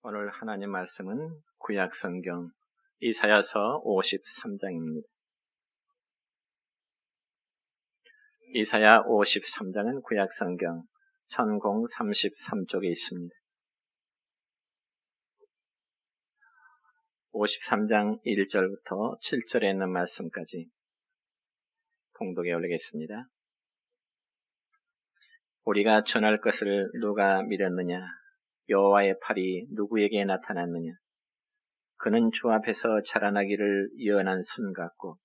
오늘 하나님 말씀은 구약 성경 이사야서 53장입니다. 이사야 53장은 구약 성경 1033쪽에 있습니다. 53장 1절부터 7절에 있는 말씀까지 봉독에 올리겠습니다. 우리가 전할 것을 누가 미뤘느냐? 여호와의 팔이 누구에게 나타났느냐? 그는 주 앞에서 자라나기를 예언한 순 같고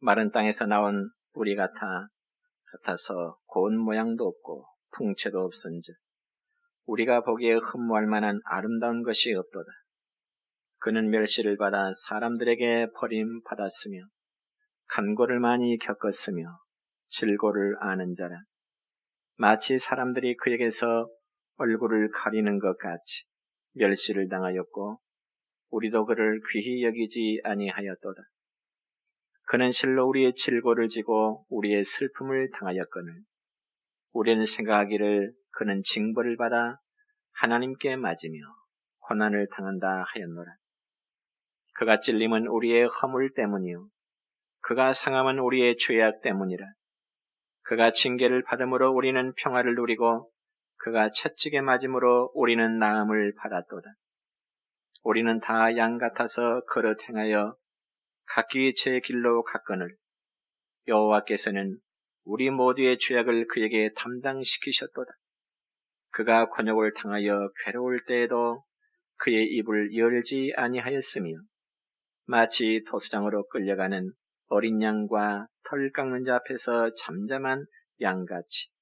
마른 땅에서 나온 뿌리 같아서 고운 모양도 없고 풍채도 없은즉 우리가 보기에 흠모할 만한 아름다운 것이 없도다. 그는 멸시를 받아 사람들에게 버림받았으며 간고를 많이 겪었으며 질고를 아는 자라. 마치 사람들이 그에게서 얼굴을 가리는 것 같이 멸시를 당하였고 우리도 그를 귀히 여기지 아니하였도다. 그는 실로 우리의 질고를 지고 우리의 슬픔을 당하였거늘 우리는 생각하기를 그는 징벌을 받아 하나님께 맞으며 고난을 당한다 하였노라. 그가 찔림은 우리의 허물 때문이요 그가 상함은 우리의 죄악 때문이라. 그가 징계를 받음으로 우리는 평화를 누리고 그가 채찍에 맞음으로 우리는 나음을 받았도다. 우리는 다 양 같아서 그릇 행하여 각기 제 길로 갔거늘 여호와께서는 우리 모두의 죄악을 그에게 담당시키셨도다. 그가 곤욕을 당하여 괴로울 때에도 그의 입을 열지 아니하였으며 마치 토수장으로 끌려가는 어린 양과 털 깎는 자 앞에서 잠잠한 양같이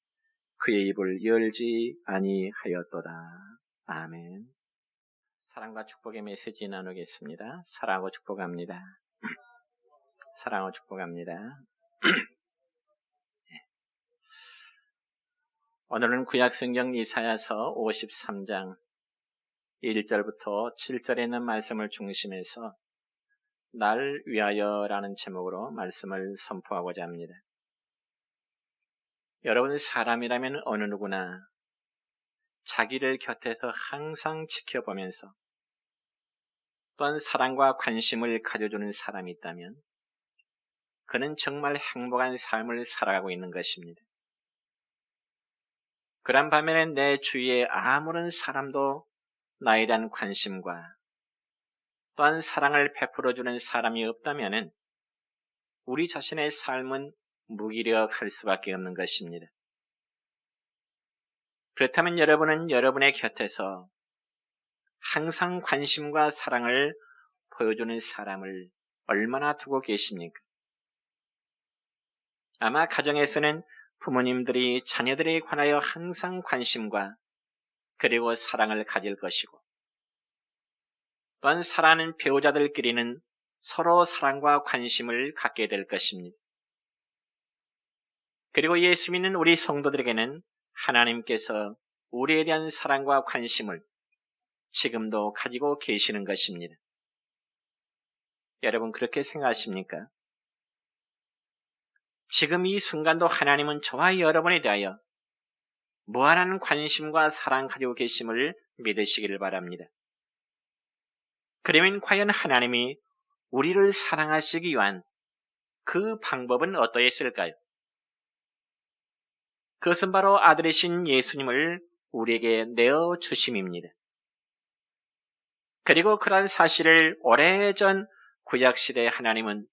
그의 입을 열지 아니하였도다. 아멘. 사랑과 축복의 메시지 나누겠습니다. 사랑하고 축복합니다. 사랑하고 축복합니다. 오늘은 구약성경 이사야서 53장 1절부터 7절에 있는 말씀을 중심해서 날 위하여라는 제목으로 말씀을 선포하고자 합니다. 여러분, 사람이라면 어느 누구나 자기를 곁에서 항상 지켜보면서 또한 사랑과 관심을 가져주는 사람이 있다면 그는 정말 행복한 삶을 살아가고 있는 것입니다. 그런 반면에 내 주위에 아무런 사람도 나에 대한 관심과 또한 사랑을 베풀어주는 사람이 없다면 우리 자신의 삶은 무기력할 수밖에 없는 것입니다. 그렇다면 여러분은 여러분의 곁에서 항상 관심과 사랑을 보여주는 사람을 얼마나 두고 계십니까? 아마 가정에서는 부모님들이 자녀들에 관하여 항상 관심과 그리고 사랑을 가질 것이고 또한 사랑하는 배우자들끼리는 서로 사랑과 관심을 갖게 될 것입니다. 그리고 예수 믿는 우리 성도들에게는 하나님께서 우리에 대한 사랑과 관심을 지금도 가지고 계시는 것입니다. 여러분 그렇게 생각하십니까? 지금 이 순간도 하나님은 저와 여러분에 대하여 무한한 관심과 사랑 가지고 계심을 믿으시기를 바랍니다. 그러면 과연 하나님이 우리를 사랑하시기 위한 그 방법은 어떠했을까요? 그것은 바로 아들이신 예수님을 우리에게 내어주심입니다. 그리고 그러한 사실을 오래전 구약시대 하나님은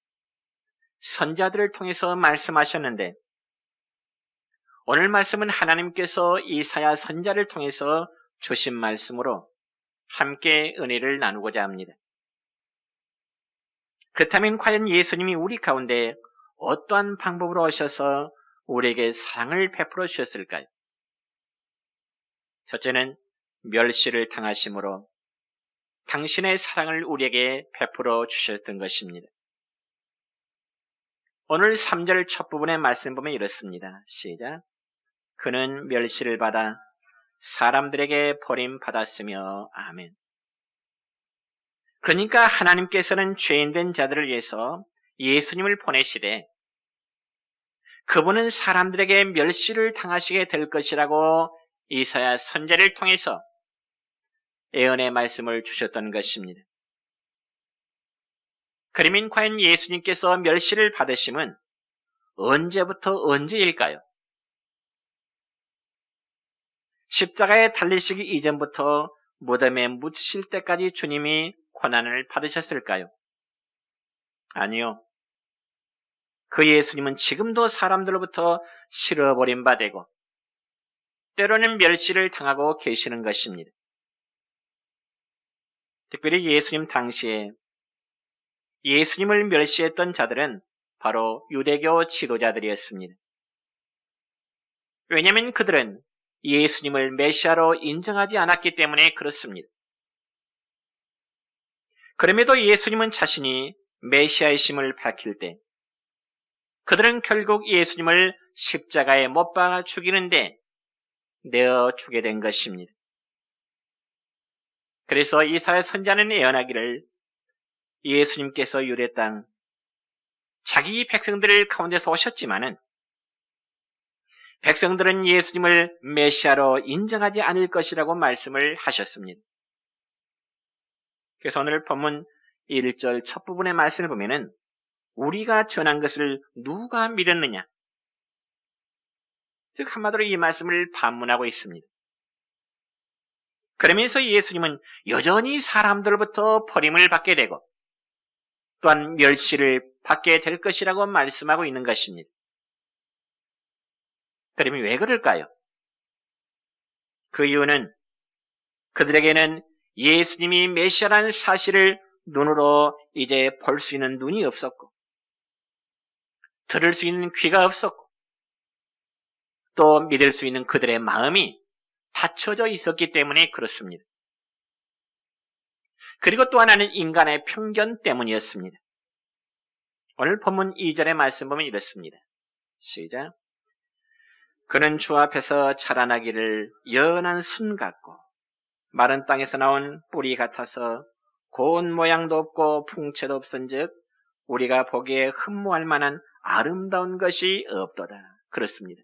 선지자들을 통해서 말씀하셨는데 오늘 말씀은 하나님께서 이사야 선지자를 통해서 주신 말씀으로 함께 은혜를 나누고자 합니다. 그렇다면 과연 예수님이 우리 가운데 어떠한 방법으로 오셔서 우리에게 사랑을 베풀어 주셨을까요? 첫째는 멸시를 당하심으로 당신의 사랑을 우리에게 베풀어 주셨던 것입니다. 오늘 3절 첫 부분의 말씀 보면 이렇습니다. 시작. 그는 멸시를 받아 사람들에게 버림받았으며 아멘. 그러니까 하나님께서는 죄인된 자들을 위해서 예수님을 보내시되 그분은 사람들에게 멸시를 당하시게 될 것이라고 이사야 선지자를 통해서 예언의 말씀을 주셨던 것입니다. 그러면 과연 예수님께서 멸시를 받으심은 언제부터 언제일까요? 십자가에 달리시기 이전부터 무덤에 묻히실 때까지 주님이 고난을 받으셨을까요? 아니요. 그 예수님은 지금도 사람들로부터 싫어버림받고 때로는 멸시를 당하고 계시는 것입니다. 특별히 예수님 당시에 예수님을 멸시했던 자들은 바로 유대교 지도자들이었습니다. 왜냐하면 그들은 예수님을 메시아로 인정하지 않았기 때문에 그렇습니다. 그럼에도 예수님은 자신이 메시아이심을 밝힐 때 그들은 결국 예수님을 십자가에 못 박아 죽이는데 내어 주게 된 것입니다. 그래서 이사야 선지자는 예언하기를 예수님께서 유대 땅 자기 백성들 가운데서 오셨지만은 백성들은 예수님을 메시아로 인정하지 않을 것이라고 말씀을 하셨습니다. 그래서 오늘 본문 1절 첫 부분의 말씀을 보면은 우리가 전한 것을 누가 믿었느냐? 즉 한마디로 이 말씀을 반문하고 있습니다. 그러면서 예수님은 여전히 사람들로부터 버림을 받게 되고 또한 멸시를 받게 될 것이라고 말씀하고 있는 것입니다. 그러면 왜 그럴까요? 그 이유는 그들에게는 예수님이 메시아라는 사실을 눈으로 이제 볼 수 있는 눈이 없었고 들을 수 있는 귀가 없었고 또 믿을 수 있는 그들의 마음이 닫혀져 있었기 때문에 그렇습니다. 그리고 또 하나는 인간의 편견 때문이었습니다. 오늘 본문 2절의 말씀 보면 이렇습니다. 시작. 그는 주 앞에서 자라나기를 연한 순 같고 마른 땅에서 나온 뿌리 같아서 고운 모양도 없고 풍채도 없은즉 우리가 보기에 흠모할 만한 아름다운 것이 없도다. 그렇습니다.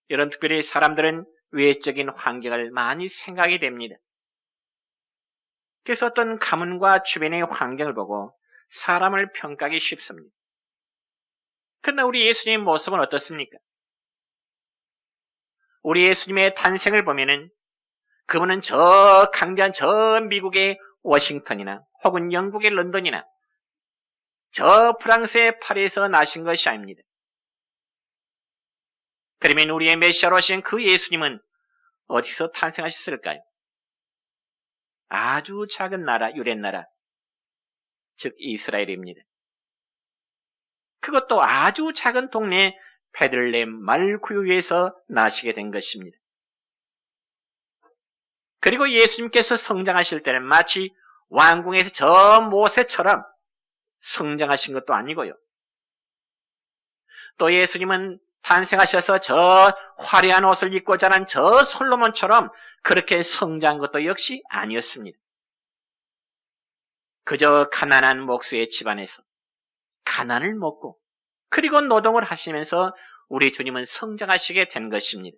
이런 특별히 사람들은 외적인 환경을 많이 생각하게 됩니다. 그래서 어떤 가문과 주변의 환경을 보고 사람을 평가하기 쉽습니다. 그러나 우리 예수님의 모습은 어떻습니까? 우리 예수님의 탄생을 보면은 그분은 저 강대한 저 미국의 워싱턴이나 혹은 영국의 런던이나 저 프랑스의 파리에서 나신 것이 아닙니다. 그러면 우리의 메시아로 오신 그 예수님은 어디서 탄생하셨을까요? 아주 작은 나라, 유대나라, 즉 이스라엘입니다. 그것도 아주 작은 동네 베들레헴 말구유에서 나시게 된 것입니다. 그리고 예수님께서 성장하실 때는 마치 왕궁에서 저 모세처럼 성장하신 것도 아니고요. 또 예수님은 탄생하셔서 저 화려한 옷을 입고 자란 저 솔로몬처럼 그렇게 성장한 것도 역시 아니었습니다. 그저 가난한 목수의 집안에서 가난을 먹고 그리고 노동을 하시면서 우리 주님은 성장하시게 된 것입니다.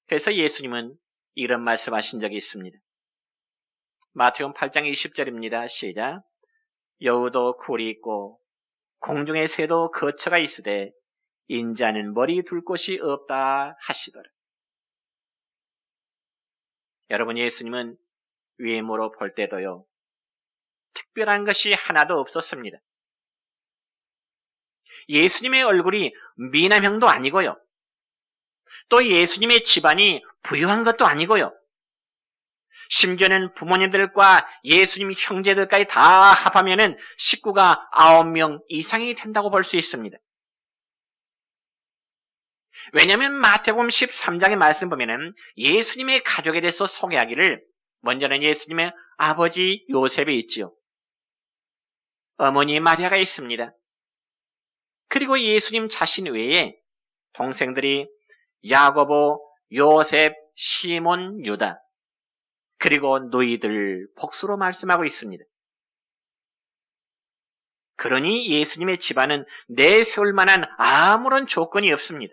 그래서 예수님은 이런 말씀하신 적이 있습니다. 마태복음 8장 20절입니다. 시작. 여우도 굴이 있고 공중의 새도 거처가 있으되 인자는 머리 둘 곳이 없다 하시더라. 여러분, 예수님은 외모로 볼 때도요 특별한 것이 하나도 없었습니다. 예수님의 얼굴이 미남형도 아니고요. 또 예수님의 집안이 부유한 것도 아니고요. 심지어는 부모님들과 예수님 형제들까지 다 합하면은 식구가 9명 이상이 된다고 볼 수 있습니다. 왜냐하면 마태복음 13장의 말씀 보면은 예수님의 가족에 대해서 소개하기를 먼저는 예수님의 아버지 요셉이 있지요. 어머니 마리아가 있습니다. 그리고 예수님 자신 외에 동생들이 야고보, 요셉, 시몬, 유다 그리고 너희들 복수로 말씀하고 있습니다. 그러니 예수님의 집안은 내세울 만한 아무런 조건이 없습니다.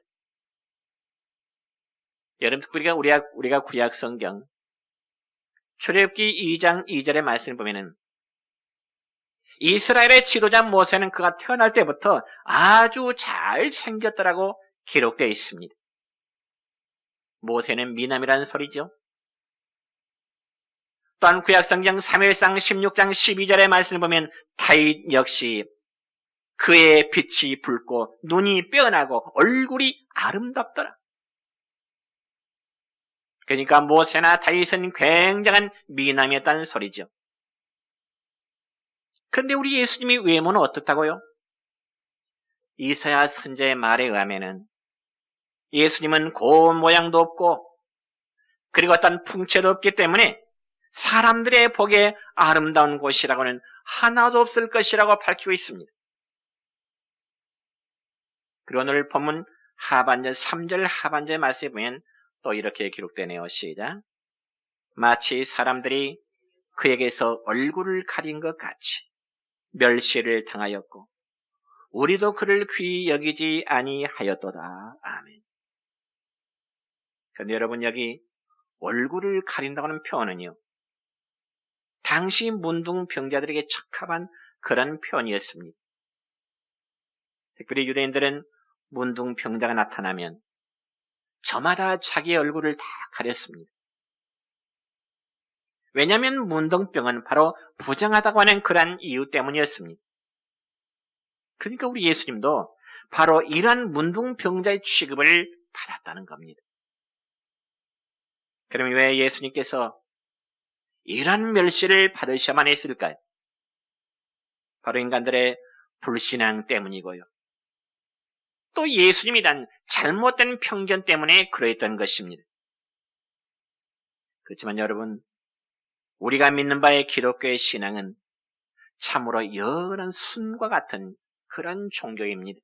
여러분 특별히 우리가 구약 성경 출애굽기 2장 2절의 말씀을 보면은 이스라엘의 지도자 모세는 그가 태어날 때부터 아주 잘 생겼더라고 기록되어 있습니다. 모세는 미남이라는 소리죠. 또한 구약성경 사무엘상 16장 12절의 말씀을 보면 다윗 역시 그의 빛이 붉고 눈이 빼어나고 얼굴이 아름답더라. 그러니까 모세나 다윗은 굉장한 미남이었다는 소리죠. 그런데 우리 예수님이 외모는 어떻다고요? 이사야 선지자의 말에 의하면은 예수님은 고운 모양도 없고 그리고 어떤 풍채도 없기 때문에 사람들의 보기에 아름다운 곳이라고는 하나도 없을 것이라고 밝히고 있습니다. 그리고 오늘 본문 하반절 3절 하반절의 말씀에 보면 또 이렇게 기록되네요. 시작. 마치 사람들이 그에게서 얼굴을 가린 것 같이 멸시를 당하였고 우리도 그를 귀히 여기지 아니하였도다. 아멘. 그런데 여러분 여기 얼굴을 가린다고는 표현은요. 당시 문둥병자들에게 적합한 그런 표현이었습니다. 특별히 유대인들은 문둥병자가 나타나면 저마다 자기의 얼굴을 다 가렸습니다. 왜냐하면 문둥병은 바로 부정하다고 하는 그러한 이유 때문이었습니다. 그러니까 우리 예수님도 바로 이러한 문둥병자의 취급을 받았다는 겁니다. 그럼 왜 예수님께서 이러한 멸시를 받으셔야만 했을까요? 바로 인간들의 불신앙 때문이고요. 또 예수님이 단 잘못된 편견 때문에 그러했던 것입니다. 그렇지만 여러분, 우리가 믿는 바의 기독교의 신앙은 참으로 연한 순과 같은 그런 종교입니다.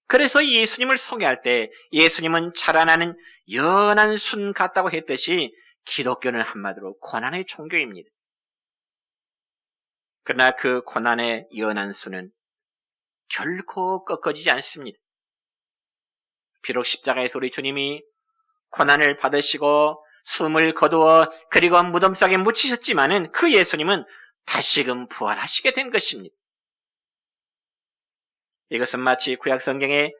그래서 예수님을 소개할 때 예수님은 자라나는 연한 순 같다고 했듯이 기독교는 한마디로 고난의 종교입니다. 그러나 그 고난의 연한 순은 결코 꺾어지지 않습니다. 비록 십자가에서 우리 주님이 고난을 받으시고 숨을 거두어 그리고 무덤 속에 묻히셨지만은 그 예수님은 다시금 부활하시게 된 것입니다. 이것은 마치 구약성경에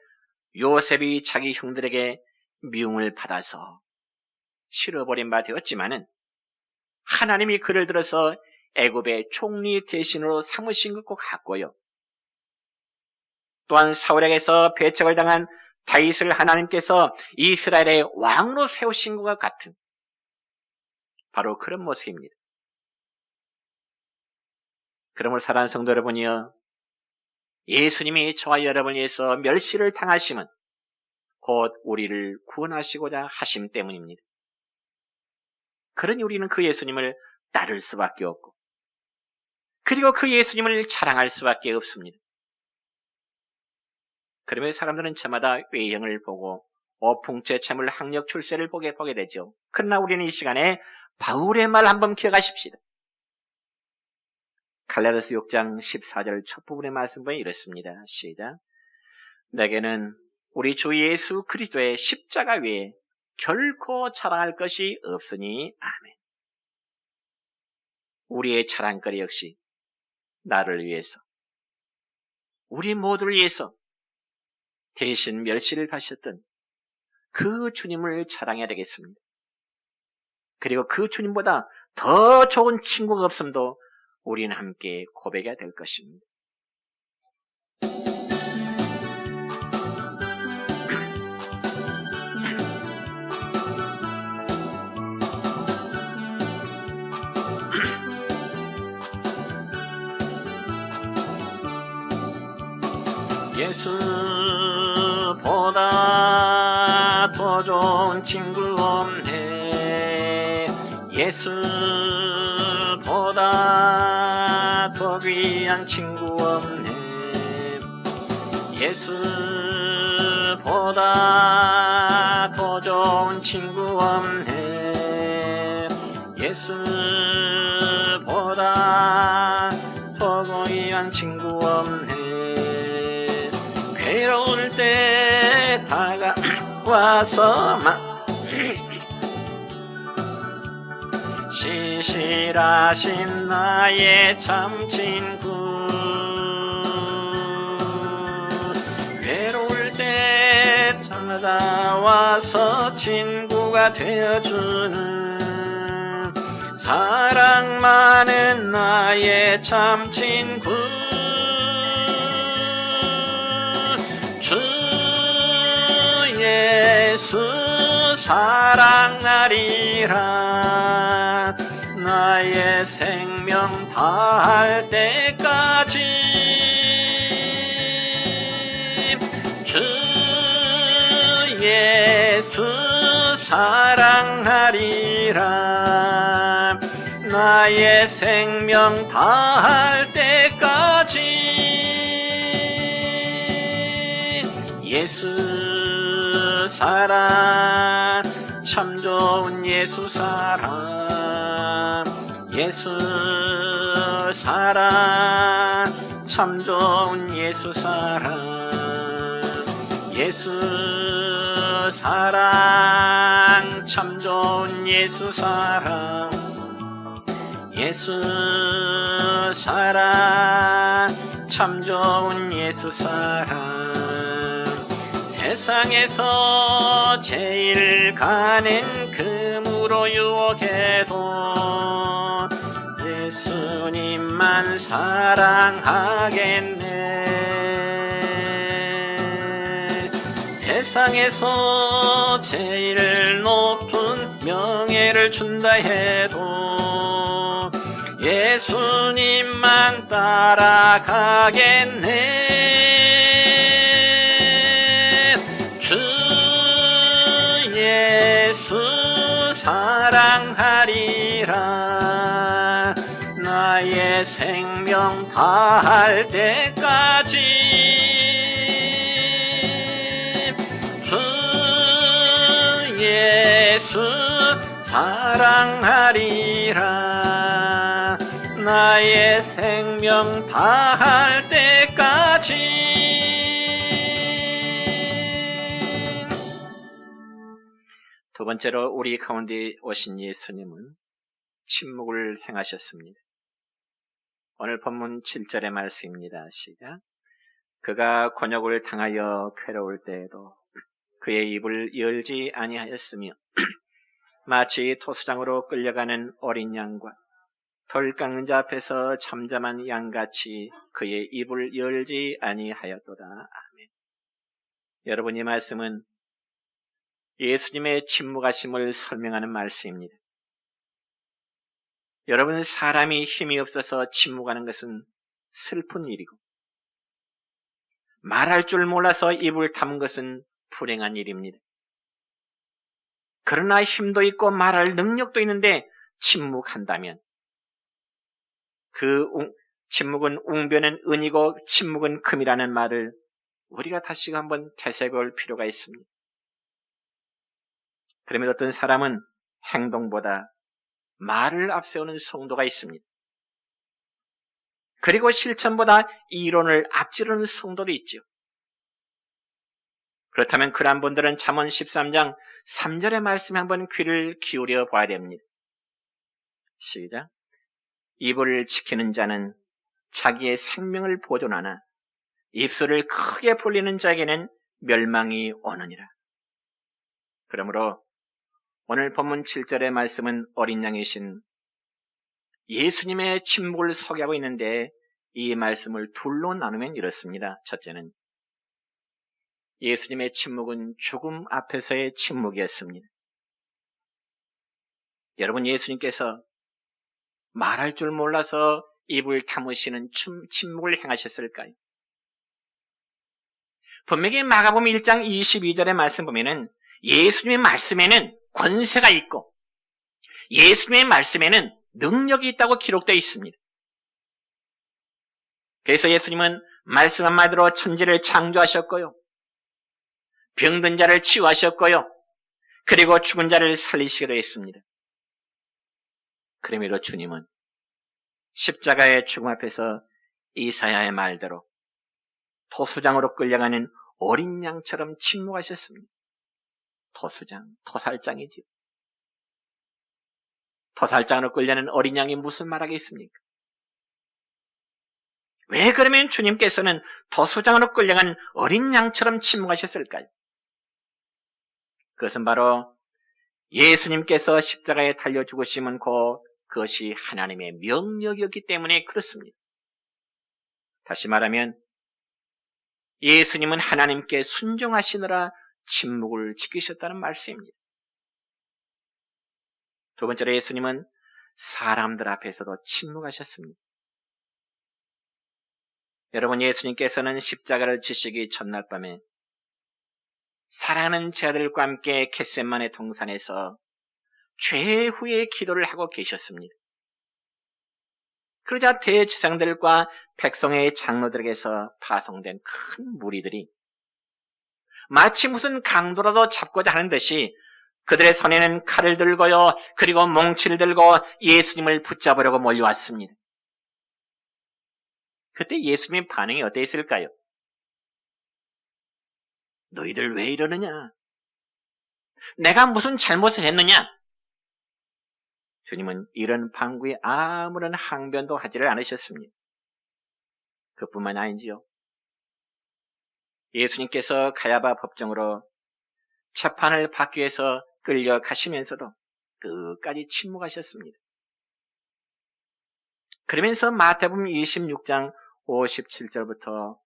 요셉이 자기 형들에게 미움을 받아서 실어버린 바 되었지만은 하나님이 그를 들어서 애굽의 총리 대신으로 삼으신 것과 같고요. 또한 사울에게서 배척을 당한 다윗을 하나님께서 이스라엘의 왕으로 세우신 것과 같은 바로 그런 모습입니다. 그러므로 사랑하는 성도 여러분이여, 예수님이 저와 여러분을 위해서 멸시를 당하심은 곧 우리를 구원하시고자 하심 때문입니다. 그러니 우리는 그 예수님을 따를 수밖에 없고 그리고 그 예수님을 자랑할 수밖에 없습니다. 그러면 사람들은 저마다 외형을 보고 풍채체물 학력 출세를 보게 되죠. 그러나 우리는 이 시간에 바울의 말 한번 기억하십시다. 갈라디아서 6장 14절 첫 부분의 말씀 보면 이렇습니다. 시작. 내게는 우리 주 예수 그리스도의 십자가 외에 결코 자랑할 것이 없으니 아멘. 우리의 자랑거리 역시 나를 위해서, 우리 모두를 위해서 대신 멸시를 받으셨던 그 주님을 자랑해야 되겠습니다. 그리고 그 주님보다 더 좋은 친구가 없음도 우리는 함께 고백해야 될 것입니다. 예수보다 더 좋은 친구 없네. 예수보다 더 귀한 친구 없네. 예수보다 더 좋은 친구 없네. 예수보다 더 귀한 친구 없네. 괴로울 때 와서 신실하신 나의 참 친구, 외로울 때 찾아와서 친구가 되어주는 사랑 많은 나의 참 친구, 주 예수 사랑하리라. 나의 생명 다할 때까지 주 예수 사랑하리라. 나의 생명 다할 때까지 예수 사랑, 참 좋은 예수 사랑, 예수 사랑, 참 좋은 예수 사랑, 예수 사랑, 참 좋은 예수 사랑, 예수 사랑, 참 좋은 예수 사랑. 세상에서 제일 가는 금으로 유혹해도 예수님만 사랑하겠네. 세상에서 제일 높은 명예를 준다 해도 예수님만 따라가겠네. 사랑하리라. 나의 생명 다할 때까지 주 예수 사랑하리라. 나의 생명 다할 때까지. 두 번째로 우리 가운데 오신 예수님은 침묵을 행하셨습니다. 오늘 본문 7절의 말씀입니다. 시작. 그가 곤욕을 당하여 괴로울 때에도 그의 입을 열지 아니하였으며 마치 토수장으로 끌려가는 어린 양과 덜 깎는 자 앞에서 잠잠한 양같이 그의 입을 열지 아니하였도다. 아멘. 여러분, 이 말씀은 예수님의 침묵하심을 설명하는 말씀입니다. 여러분, 사람이 힘이 없어서 침묵하는 것은 슬픈 일이고 말할 줄 몰라서 입을 다문 것은 불행한 일입니다. 그러나 힘도 있고 말할 능력도 있는데 침묵한다면 그 침묵은 웅변은 은이고 침묵은 금이라는 말을 우리가 다시 한번 되새길 필요가 있습니다. 그러면 어떤 사람은 행동보다 말을 앞세우는 성도가 있습니다. 그리고 실천보다 이론을 앞지르는 성도도 있죠. 그렇다면 그러한 분들은 잠언 13장 3절의 말씀에 한번 귀를 기울여 봐야 됩니다. 시작. 입을 지키는 자는 자기의 생명을 보존하나 입술을 크게 벌리는 자에게는 멸망이 오느니라. 그러므로 오늘 본문 7절의 말씀은 어린 양이신 예수님의 침묵을 소개하고 있는데 이 말씀을 둘로 나누면 이렇습니다. 첫째는 예수님의 침묵은 죽음 앞에서의 침묵이었습니다. 여러분, 예수님께서 말할 줄 몰라서 입을 다무시는 침묵을 행하셨을까요? 분명히 마가복음 1장 22절의 말씀 보면은 예수님의 말씀에는 권세가 있고 예수님의 말씀에는 능력이 있다고 기록되어 있습니다. 그래서 예수님은 말씀 한마디로 천지를 창조하셨고요, 병든 자를 치유하셨고요, 그리고 죽은 자를 살리시기도 했습니다. 그러므로 주님은 십자가의 죽음 앞에서 이사야의 말대로 토수장으로 끌려가는 어린 양처럼 침묵하셨습니다. 토살장이지요. 토살장으로 끌려는 어린 양이 무슨 말하겠습니까? 왜 그러면 주님께서는 토수장으로 끌려간 어린 양처럼 침묵하셨을까요? 그것은 바로 예수님께서 십자가에 달려 죽으심은 그것이 하나님의 명령이었기 때문에 그렇습니다. 다시 말하면 예수님은 하나님께 순종하시느라 침묵을 지키셨다는 말씀입니다. 두 번째로 예수님은 사람들 앞에서도 침묵하셨습니다. 여러분, 예수님께서는 십자가를 지시기 첫날 밤에 사랑하는 제자들과 함께 겟세마네 동산에서 최후의 기도를 하고 계셨습니다. 그러자 대제사장들과 백성의 장로들에게서 파송된 큰 무리들이 마치 무슨 강도라도 잡고자 하는 듯이 그들의 손에는 칼을 들고요, 그리고 몽치를 들고 예수님을 붙잡으려고 몰려왔습니다. 그때 예수님의 반응이 어땠을까요? 너희들 왜 이러느냐? 내가 무슨 잘못을 했느냐? 주님은 이런 방구에 아무런 항변도 하지를 않으셨습니다. 그뿐만 아니지요. 예수님께서 가야바 법정으로 재판을 받기 위해서 끌려가시면서도 끝까지 침묵하셨습니다. 그러면서 마태복음 26장 57절부터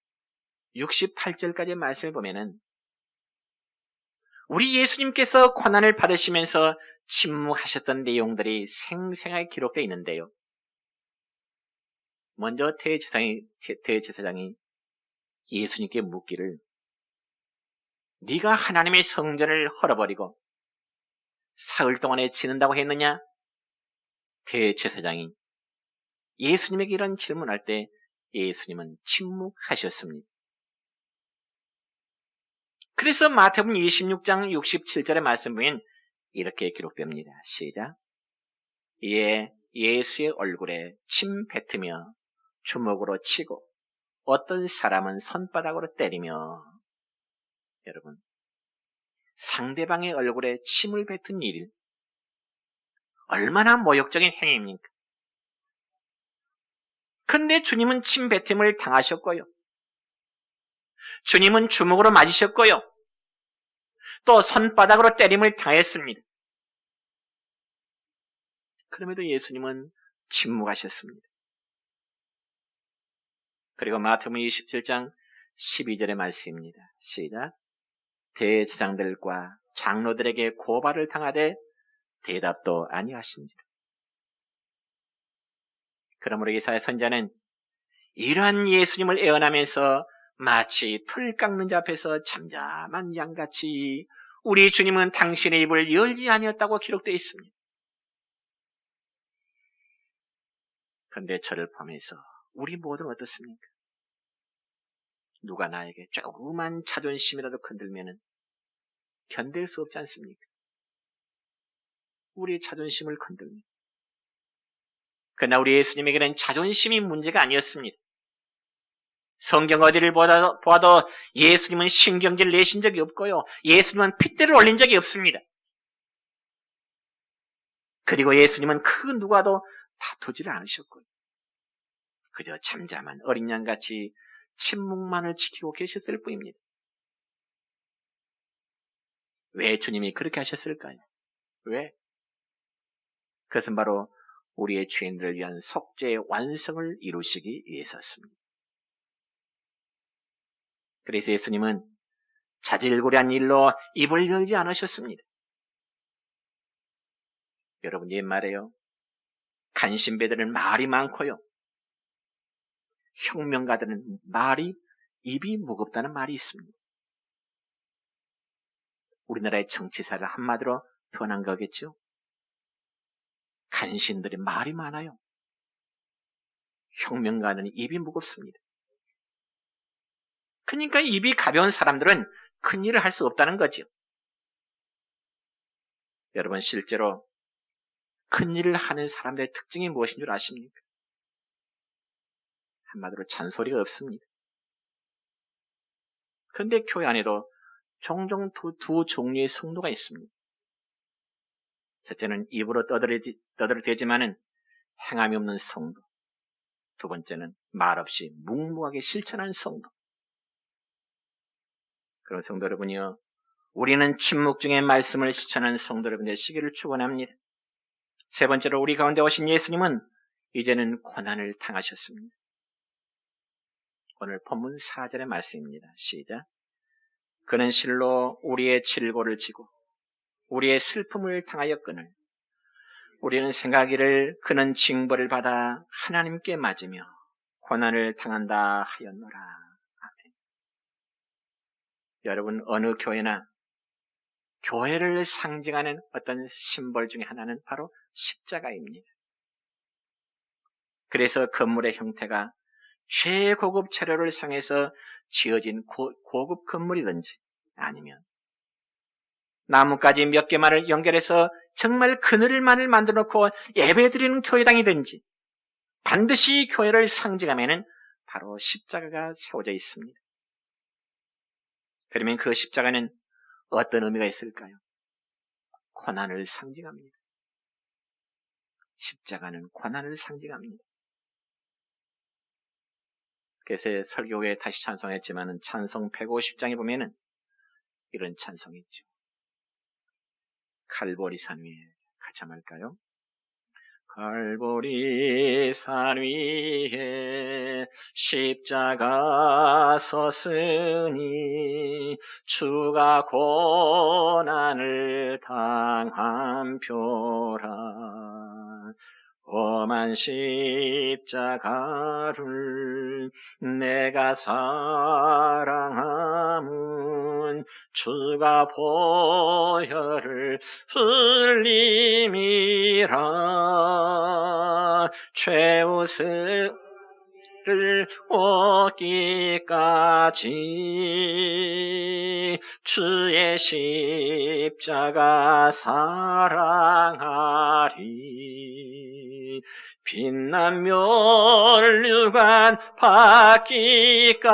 68절까지 말씀을 보면은 우리 예수님께서 고난을 받으시면서 침묵하셨던 내용들이 생생하게 기록되어 있는데요. 먼저 대제사장이 예수님께 묻기를 네가 하나님의 성전을 헐어버리고 사흘 동안에 지는다고 했느냐? 대제사장이 예수님에게 이런 질문할 때 예수님은 침묵하셨습니다. 그래서 마태복음 26장 67절의 말씀 보면 이렇게 기록됩니다. 시작. 이에 예수의 얼굴에 침 뱉으며 주먹으로 치고 어떤 사람은 손바닥으로 때리며, 여러분, 상대방의 얼굴에 침을 뱉은 일, 얼마나 모욕적인 행위입니까? 근데 주님은 침 뱉음을 당하셨고요. 주님은 주먹으로 맞으셨고요. 또 손바닥으로 때림을 당했습니다. 그럼에도 예수님은 침묵하셨습니다. 그리고 마태복음 27장 12절의 말씀입니다. 시작. 대제사장들과 장로들에게 고발을 당하되 대답도 아니하신지라. 그러므로 이사야 선지자는 이러한 예수님을 애원하면서 마치 풀 깎는 자 앞에서 잠잠한 양같이 우리 주님은 당신의 입을 열지 아니었다고 기록되어 있습니다. 그런데 저를 포함해서 우리 모두는 어떻습니까? 누가 나에게 조그만 자존심이라도 건들면은 견딜 수 없지 않습니까? 우리의 자존심을 건듭니다. 그러나 우리 예수님에게는 자존심이 문제가 아니었습니다. 성경 어디를 보아도 예수님은 신경질 내신 적이 없고요. 예수님은 핏대를 올린 적이 없습니다. 그리고 예수님은 그 누구와도 다투지를 않으셨고요. 그저 잠잠한 어린 양같이 침묵만을 지키고 계셨을 뿐입니다. 왜 주님이 그렇게 하셨을까요? 왜? 그것은 바로 우리의 죄인들을 위한 속죄의 완성을 이루시기 위해서였습니다. 그래서 예수님은 자질구레한 일로 입을 열지 않으셨습니다. 여러분, 옛말에요, 간신배들은 말이 많고요, 혁명가들은 입이 무겁다는 말이 있습니다. 우리나라의 정치사를 한마디로 표현한 거겠죠. 간신들이 말이 많아요. 혁명가는 입이 무겁습니다. 그러니까 입이 가벼운 사람들은 큰 일을 할 수 없다는 거죠. 여러분, 실제로 큰 일을 하는 사람들의 특징이 무엇인 줄 아십니까? 한마디로 잔소리가 없습니다. 그런데 교회 안에도 종종 두 종류의 성도가 있습니다. 첫째는 입으로 떠들어대지만은 행함이 없는 성도. 두 번째는 말 없이 묵묵하게 실천하는 성도. 그런 성도 여러분이요, 우리는 침묵 중에 말씀을 실천하는 성도 여러분의 시기를 축원합니다. 세 번째로 우리 가운데 오신 예수님은 이제는 고난을 당하셨습니다. 오늘 본문 4절의 말씀입니다. 시작. 그는 실로 우리의 질고를 지고 우리의 슬픔을 당하였거늘 우리는 생각하기를 그는 징벌을 받아 하나님께 맞으며 고난을 당한다 하였노라. 아멘. 여러분, 어느 교회나 교회를 상징하는 어떤 심벌 중에 하나는 바로 십자가입니다. 그래서 건물의 형태가 최고급 재료를 사용해서 지어진 고급 건물이든지 아니면 나뭇가지 몇 개만을 연결해서 정말 그늘만을 만들어 놓고 예배드리는 교회당이든지 반드시 교회를 상징하면은 바로 십자가가 세워져 있습니다. 그러면 그 십자가는 어떤 의미가 있을까요? 고난을 상징합니다. 십자가는 고난을 상징합니다. 그래서 설교에 다시 찬송했지만은 찬송 150장에 보면은 이런 찬송이 있죠. 갈보리 산 위에 같이 한번 할까요? 갈보리 산 위에 십자가 섰으니 주가 고난을 당한 표라. 험한 십자가를 내가 사랑함은 주가 보혈을 흘림이라. 죄웃음을 얻기까지 주의 십자가 사랑하리. 빛난 멸류관 받기까지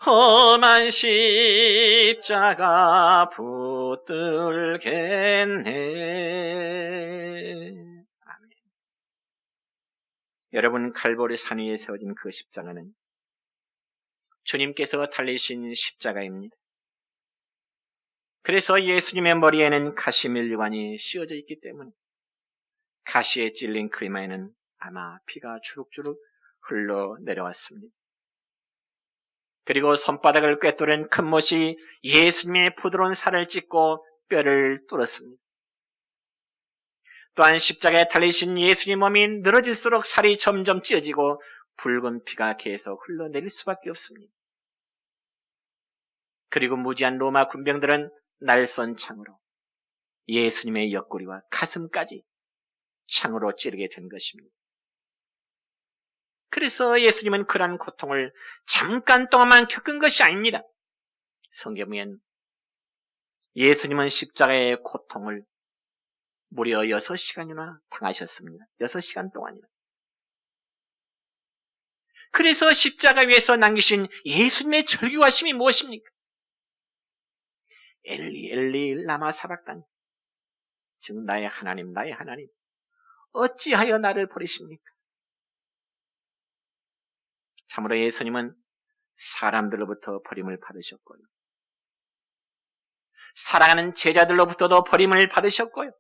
험한 십자가 붙들겠네. 아멘. 여러분, 갈보리 산 위에 세워진 그 십자가는 주님께서 달리신 십자가입니다. 그래서 예수님의 머리에는 가시 멸류관이 씌워져 있기 때문에 가시에 찔린 그 이마에는 아마 피가 주룩주룩 흘러 내려왔습니다. 그리고 손바닥을 꿰뚫은 큰 못이 예수님의 부드러운 살을 찢고 뼈를 뚫었습니다. 또한 십자가에 달리신 예수님 몸이 늘어질수록 살이 점점 찢어지고 붉은 피가 계속 흘러내릴 수밖에 없습니다. 그리고 무지한 로마 군병들은 날선 창으로 예수님의 옆구리와 가슴까지 창으로 찌르게 된 것입니다. 그래서 예수님은 그러한 고통을 잠깐 동안만 겪은 것이 아닙니다. 성경에는 예수님은 십자가의 고통을 무려 6시간이나 당하셨습니다. 6시간 동안이나. 그래서 십자가 위에서 남기신 예수님의 절규하심이 무엇입니까? 엘리 엘리 라마 사박다니, 즉 나의 하나님 나의 하나님 어찌하여 나를 버리십니까? 참으로 예수님은 사람들로부터 버림을 받으셨고요, 사랑하는 제자들로부터도 버림을 받으셨고요,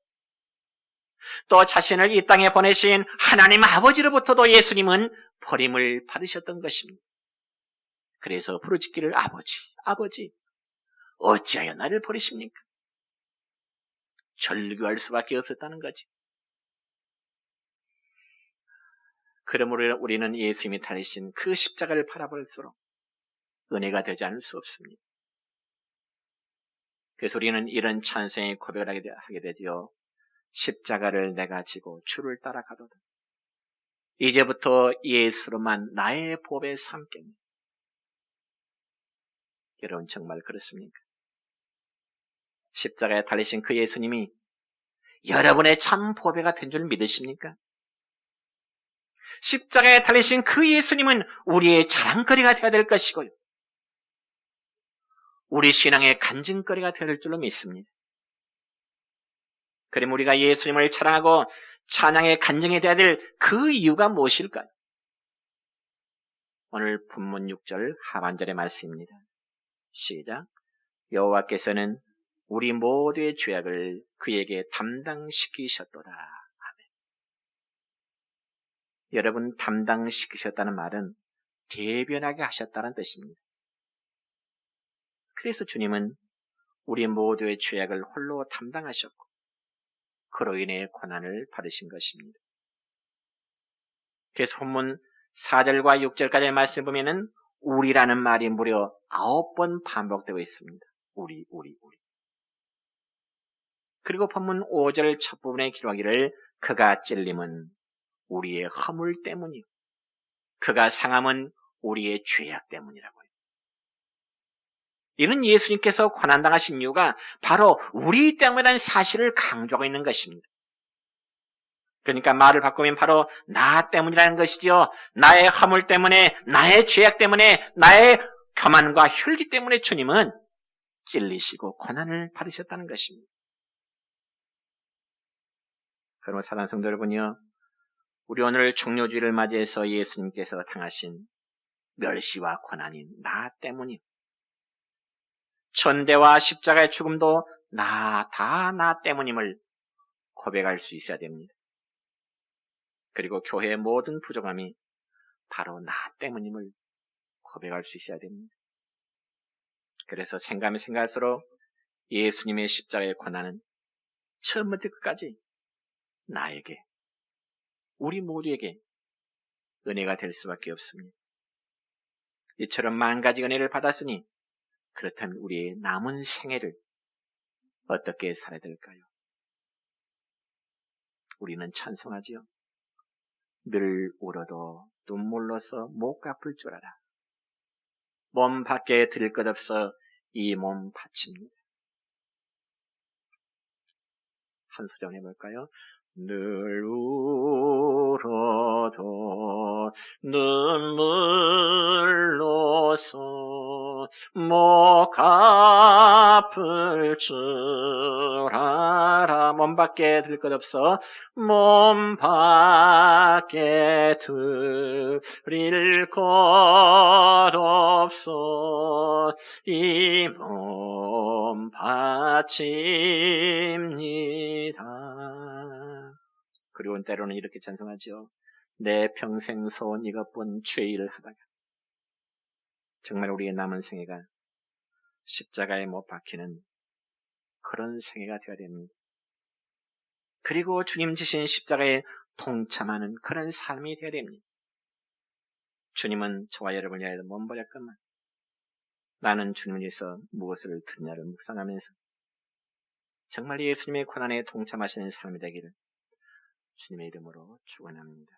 또 자신을 이 땅에 보내신 하나님 아버지로부터도 예수님은 버림을 받으셨던 것입니다. 그래서 부르짖기를 아버지 아버지 어찌하여 나를 버리십니까? 절규할 수밖에 없었다는 거지. 그러므로 우리는 예수님이 달리신 그 십자가를 바라볼수록 은혜가 되지 않을 수 없습니다. 그래서 우리는 이런 찬송의 고백을 하게 되지요. 십자가를 내가 지고 주를 따라가도다. 이제부터 예수로만 나의 보배 삼겠네. 여러분 정말 그렇습니까? 십자가에 달리신 그 예수님이 여러분의 참 보배가 된 줄 믿으십니까? 십자가에 달리신 그 예수님은 우리의 자랑거리가 되어야 될 것이고요, 우리 신앙의 간증거리가 될 줄로 믿습니다. 그럼 우리가 예수님을 사랑하고 찬양의 간증이 되어야 될 그 이유가 무엇일까요? 오늘 본문 6절 하반절의 말씀입니다. 시작. 여호와께서는 우리 모두의 죄악을 그에게 담당시키셨도다. 아멘. 여러분, 담당시키셨다는 말은 대변하게 하셨다는 뜻입니다. 그래서 주님은 우리 모두의 죄악을 홀로 담당하셨고 그로 인해 고난을 받으신 것입니다. 그래서 본문 4절과 6절까지의 말씀을 보면은 우리라는 말이 무려 9번 반복되고 있습니다. 우리. 그리고 본문 5절 첫 부분에 기록하기를 그가 찔림은 우리의 허물 때문이요. 그가 상함은 우리의 죄악 때문이라고요. 이는 예수님께서 고난당하신 이유가 바로 우리 때문이라는 사실을 강조하고 있는 것입니다. 그러니까 말을 바꾸면 바로 나 때문이라는 것이지요. 나의 허물 때문에, 나의 죄악 때문에, 나의 교만과 혈기 때문에 주님은 찔리시고 고난을 받으셨다는 것입니다. 그러면 사랑하는 성도 여러분이요, 우리 오늘 종료주의를 맞이해서 예수님께서 당하신 멸시와 고난이 나 때문이요. 천대와 십자가의 죽음도 다 나 때문임을 고백할 수 있어야 됩니다. 그리고 교회의 모든 부족함이 바로 나 때문임을 고백할 수 있어야 됩니다. 그래서 생각하면 생각할수록 예수님의 십자가의 고난은 처음부터 끝까지 나에게, 우리 모두에게 은혜가 될 수밖에 없습니다. 이처럼 만 가지 은혜를 받았으니 그렇다면 우리의 남은 생애를 어떻게 살아야 될까요? 우리는 찬송하지요. 늘 울어도 눈물로서 못 갚을 줄 알아. 몸 밖에 드릴 것 없어 이 몸 바칩니다. 한 소절 해볼까요? 늘 울어도 눈물로서 못 갚을 줄 알아. 몸 밖에 드릴 것 없어 몸 밖에 드릴 것 없어 이 몸 바칩니다. 그리고 때로는 이렇게 찬송하죠. 내 평생 소원 이것뿐 죄일을 하다가. 정말 우리의 남은 생애가 십자가에 못 박히는 그런 생애가 되어야 됩니다. 그리고 주님 지신 십자가에 동참하는 그런 삶이 되어야 됩니다. 주님은 저와 여러분을 위하여 몸버렸건만 나는 주님을 위해서 무엇을 드리냐를 묵상하면서 정말 예수님의 고난에 동참하시는 삶이 되기를 주님의 이름으로 축원합니다.